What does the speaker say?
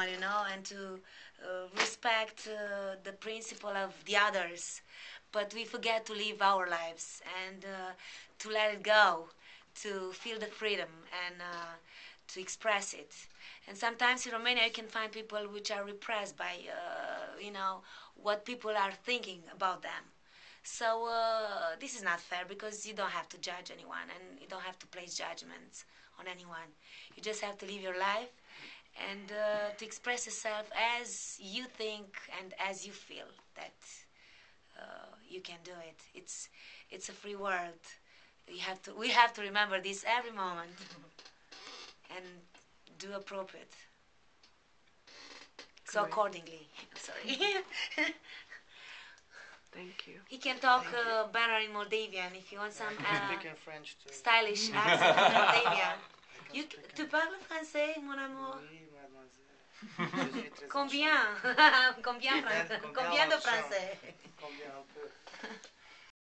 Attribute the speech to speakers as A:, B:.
A: you know, and to respect the principle of the others. But we forget to live our lives and to let it go, to feel the freedom and to express it. And sometimes in Romania you can find people which are repressed by, what people are thinking about them. So this is not fair because you don't have to judge anyone and you don't have to place judgments on anyone. You just have to live your life and to express yourself as you think and as you feel that you can do it. It's a free world. We have to remember this every moment and do appropriate. So accordingly, sorry.
B: Thank you.
A: He can talk better in Moldavian if you want some
C: Speaking French too.
A: stylish accent in Moldavian. Tu parles français, mon amour?
C: Oui, mademoiselle. Je suis très
A: Combien?
C: enchanté.
A: Combien de français?
C: Combien un peu.